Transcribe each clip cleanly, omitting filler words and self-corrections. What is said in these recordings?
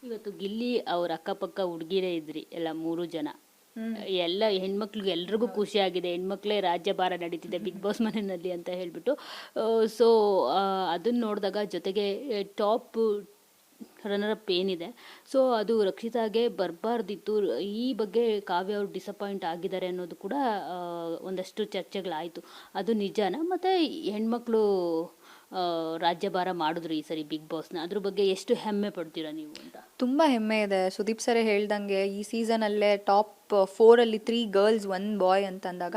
ಇವತ್ತು ಗಿಲ್ಲಿ ಅವ್ರ ಅಕ್ಕಪಕ್ಕ ಹುಡುಗಿರೇ ಇದ್ರಿ ಎಲ್ಲ 3 ಜನ. ಎಲ್ಲ ಹೆಣ್ಮಕ್ಳಿಗೆ ಎಲ್ರಿಗೂ ಖುಷಿ ಆಗಿದೆ, ಹೆಣ್ಮಕ್ಳೇ ರಾಜ್ಯಭಾರ ನಡೀತಿದೆ ಬಿಗ್ ಬಾಸ್ ಮನೆಯಲ್ಲಿ ಅಂತ ಹೇಳ್ಬಿಟ್ಟು. ಸೊ ಅದನ್ನ ನೋಡಿದಾಗ ಜೊತೆಗೆ ಟಾಪ್ ರನ್ನರ್ ಅಪ್ ಏನಿದೆ, ಸೊ ಅದು ರಕ್ಷಿತಾಗೆ ಬರಬಾರ್ದಿತ್ತು. ಈ ಬಗ್ಗೆ ಕಾವ್ಯ ಅವ್ರು ಡಿಸಪಾಯಿಂಟ್ ಆಗಿದ್ದಾರೆ ಅನ್ನೋದು ಕೂಡ ಒಂದಷ್ಟು ಚರ್ಚೆಗಳಾಯಿತು. ಅದು ನಿಜಾನ? ಮತ್ತು ಹೆಣ್ಮಕ್ಳು ರಾಜ್ಯಭಾರ ಮಾಡಿದ್ರು ಈ ಸರಿ ಬಿಗ್ ಬಾಸ್ನ, ಅದ್ರ ಬಗ್ಗೆ ಎಷ್ಟು ಹೆಮ್ಮೆ ಪಡ್ತೀರಾ ನೀವು ಅಂತ? ತುಂಬ ಹೆಮ್ಮೆ ಇದೆ. ಸುದೀಪ್ ಸರೇ ಹೇಳ್ದಂಗೆ ಈ ಸೀಸನಲ್ಲೇ ಟಾಪ್ 4 3 ಗರ್ಲ್ಸ್ 1 ಬಾಯ್ ಅಂತ ಅಂದಾಗ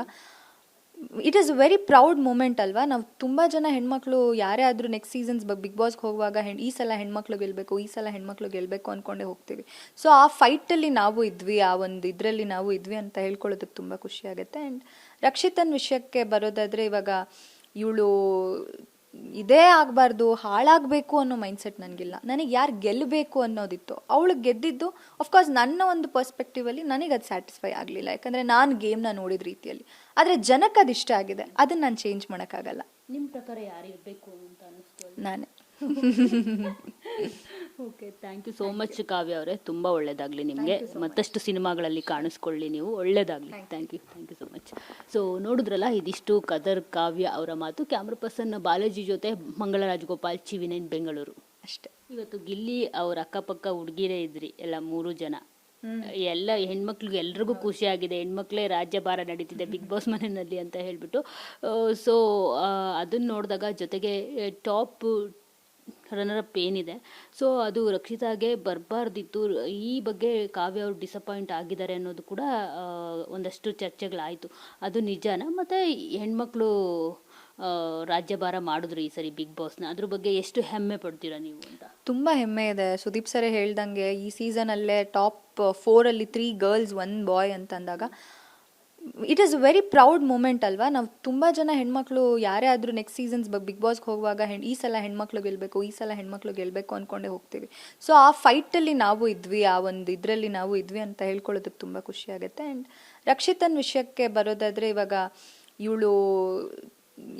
it is very proud moment ಅಲ್ವಾ. ನಾವು ತುಂಬ ಜನ ಹೆಣ್ಮಕ್ಳು ಯಾರೇ ಆದರೂ ನೆಕ್ಸ್ಟ್ ಸೀಸನ್ಸ್ ಬಿಗ್ ಬಾಸ್ಗೆ ಹೋಗುವಾಗ ಈ ಸಲ ಹೆಣ್ಮಕ್ಳು ಗೆಲ್ಲಬೇಕು, ಈ ಸಲ ಹೆಣ್ಮಕ್ಳು ಗೆಲ್ಲಬೇಕು ಅಂದ್ಕೊಂಡೇ ಹೋಗ್ತೀವಿ. ಸೊ ಆ ಫೈಟಲ್ಲಿ ನಾವು ಇದ್ವಿ, ಆ ಒಂದು ಇದರಲ್ಲಿ ನಾವು ಇದ್ವಿ ಅಂತ ಹೇಳ್ಕೊಳ್ಳೋದಕ್ಕೆ ತುಂಬ ಖುಷಿ ಆಗುತ್ತೆ. ಆ್ಯಂಡ್ ರಕ್ಷಿತನ್ ವಿಷಯಕ್ಕೆ ಬರೋದಾದರೆ, ಇವಾಗ ಇವಳು ಇದೇ ಆಗಬಾರ್ದು, ಹಾಳಾಗಬೇಕು ಅನ್ನೋ ಮೈಂಡ್ಸೆಟ್ ನನಗಿಲ್ಲ. ನನಗೆ ಯಾರು ಗೆಲ್ಲಬೇಕು ಅನ್ನೋದಿತ್ತು, ಅವಳು ಗೆದ್ದಿದ್ದು ಅಫ್ಕೋರ್ಸ್ ನನ್ನ ಒಂದು ಪರ್ಸ್ಪೆಕ್ಟಿವಲ್ಲಿ ನನಗೆ ಅದು ಸ್ಯಾಟಿಸ್ಫೈ ಆಗಲಿಲ್ಲ, ಯಾಕಂದರೆ ನಾನು ಗೇಮ್ನ ನೋಡಿದ ರೀತಿಯಲ್ಲಿ. ಆದರೆ ಜನಕ್ಕೆ ಅದು ಇಷ್ಟ ಆಗಿದೆ, ಅದನ್ನು ನಾನು ಚೇಂಜ್ ಮಾಡೋಕ್ಕಾಗಲ್ಲ. ನಿಮ್ಮ ಪ್ರಕಾರ ಯಾರಿರಬೇಕು ಅಂತ ಅನ್ನಿಸ್ತು? ನಾನೇ. Okay, thank you so much Kavya ಅವರೇ. ತುಂಬ ಒಳ್ಳೆಯದಾಗಲಿ ನಿಮಗೆ, ಮತ್ತಷ್ಟು ಸಿನಿಮಾಗಳಲ್ಲಿ ಕಾಣಿಸ್ಕೊಳ್ಳಿ ನೀವು, ಒಳ್ಳೆಯದಾಗಲಿ. Thank you so much. So ನೋಡಿದ್ರಲ್ಲ, ಇದಿಷ್ಟು ಕದರ್ ಕಾವ್ಯ ಅವರ ಮಾತು. ಕ್ಯಾಮ್ರಾ ಪರ್ಸನ್ ಬಾಲಾಜಿ ಜೊತೆ ಮಂಗಳ ರಾಜಗೋಪಾಲ್, ಚಿವಿನೈನ್, ಬೆಂಗಳೂರು. ಅಷ್ಟೇ. ಇವತ್ತು ಗಿಲ್ಲಿ ಅವ್ರ ಅಕ್ಕಪಕ್ಕ ಹುಡುಗಿರೇ ಇದ್ರಿ ಎಲ್ಲ 3 ಜನ. ಎಲ್ಲ ಹೆಣ್ಮಕ್ಳಿಗೆ ಎಲ್ರಿಗೂ ಖುಷಿ ಆಗಿದೆ, ಹೆಣ್ಮಕ್ಳೇ ರಾಜ್ಯಭಾರ ನಡೀತಿದೆ ಬಿಗ್ ಬಾಸ್ ಮನೆಯಲ್ಲಿ ಅಂತ ಹೇಳ್ಬಿಟ್ಟು. ಸೊ ಅದನ್ನ ನೋಡಿದಾಗ ಜೊತೆಗೆ ಟಾಪ್ ರನ್ನರ್ ಅಪ್ ಏನಿದೆ, ಸೊ ಅದು ರಕ್ಷಿತಾಗೆ ಬರಬಾರ್ದಿತ್ತು. ಈ ಬಗ್ಗೆ ಕಾವ್ಯ ಅವ್ರು ಡಿಸಪಾಯಿಂಟ್ ಆಗಿದ್ದಾರೆ ಅನ್ನೋದು ಕೂಡ ಒಂದಷ್ಟು ಚರ್ಚೆಗಳಾಯಿತು. ಅದು ನಿಜಾನ? ಮತ್ತು ಹೆಣ್ಮಕ್ಳು ರಾಜ್ಯಭಾರ ಮಾಡಿದ್ರು ಈ ಸರಿ ಬಿಗ್ ಬಾಸ್ನ, ಅದ್ರ ಬಗ್ಗೆ ಎಷ್ಟು ಹೆಮ್ಮೆ ಪಡ್ತೀರಾ ನೀವು ಅಂತ? ತುಂಬ ಹೆಮ್ಮೆ ಇದೆ. ಸುದೀಪ್ ಸರೇ ಹೇಳ್ದಂಗೆ ಈ ಸೀಸನಲ್ಲೇ ಟಾಪ್ 4 3 ಗರ್ಲ್ಸ್ 1 ಬಾಯ್ ಅಂತ ಅಂದಾಗ it is very proud moment ಅಲ್ವಾ. ನಾವು ತುಂಬ ಜನ ಹೆಣ್ಮಕ್ಳು ಯಾರೇ ಆದರೂ ನೆಕ್ಸ್ಟ್ ಸೀಸನ್ಸ್ ಬಿಗ್ ಬಾಸ್ಗೆ ಹೋಗುವಾಗ ಈ ಸಲ ಹೆಣ್ಮಕ್ಳು ಗೆಲ್ಲಬೇಕು, ಈ ಸಲ ಹೆಣ್ಮಕ್ಳು ಗೆಲ್ಲಬೇಕು ಅಂದ್ಕೊಂಡೇ ಹೋಗ್ತೀವಿ. ಸೊ ಆ ಫೈಟಲ್ಲಿ ನಾವು ಇದ್ವಿ, ಆ ಒಂದು ಇದರಲ್ಲಿ ನಾವು ಇದ್ವಿ ಅಂತ ಹೇಳ್ಕೊಳ್ಳೋದಕ್ಕೆ ತುಂಬ ಖುಷಿ ಆಗುತ್ತೆ. ಆ್ಯಂಡ್ ರಕ್ಷಿತನ್ ವಿಷಯಕ್ಕೆ ಬರೋದಾದರೆ, ಇವಾಗ ಇವಳು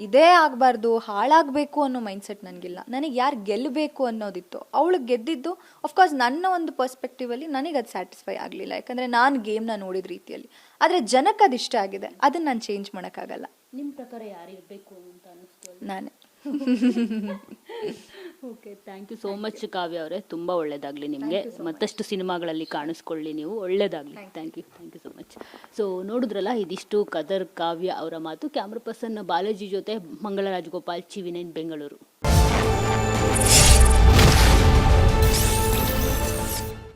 ಇದೇ ಆಗಬಾರ್ದು, ಹಾಳಾಗಬೇಕು ಅನ್ನೋ ಮೈಂಡ್ಸೆಟ್ ನನಗಿಲ್ಲ. ನನಗೆ ಯಾರು ಗೆಲ್ಲಬೇಕು ಅನ್ನೋದಿತ್ತು, ಅವಳು ಗೆದ್ದಿದ್ದು ಅಫ್ಕೋರ್ಸ್ ನನ್ನ ಒಂದು ಪರ್ಸ್ಪೆಕ್ಟಿವಲ್ಲಿ ನನಗೆ ಅದು ಸ್ಯಾಟಿಸ್ಫೈ ಆಗಲಿಲ್ಲ, ಯಾಕಂದರೆ ನಾನು ಗೇಮ್ನ ನೋಡಿದ ರೀತಿಯಲ್ಲಿ. ಆದರೆ ಜನಕ್ಕೆ ಅದು ಇಷ್ಟ ಆಗಿದೆ, ಅದನ್ನು ನಾನು ಚೇಂಜ್ ಮಾಡೋಕ್ಕಾಗಲ್ಲ. ನಿಮ್ಮ ಪ್ರಕಾರ ಯಾರಿರಬೇಕು ಅಂತ ಅನ್ನಿಸ್ತು? ನಾನೇ. Okay, thank you so much Kavya ಅವರೇ. ತುಂಬ ಒಳ್ಳೆಯದಾಗಲಿ ನಿಮಗೆ, ಮತ್ತಷ್ಟು ಸಿನಿಮಾಗಳಲ್ಲಿ ಕಾಣಿಸ್ಕೊಳ್ಳಿ ನೀವು, ಒಳ್ಳೆಯದಾಗಲಿ. Thank you so much. So ನೋಡಿದ್ರಲ್ಲ, ಇದಿಷ್ಟು ಕದರ್ ಕಾವ್ಯ ಅವರ ಮಾತು. ಕ್ಯಾಮ್ರಾ ಪರ್ಸನ್ ಬಾಲಾಜಿ ಜೊತೆ ಮಂಗಳ ರಾಜಗೋಪಾಲ್, ಚಿವಿನೈನ್, ಬೆಂಗಳೂರು.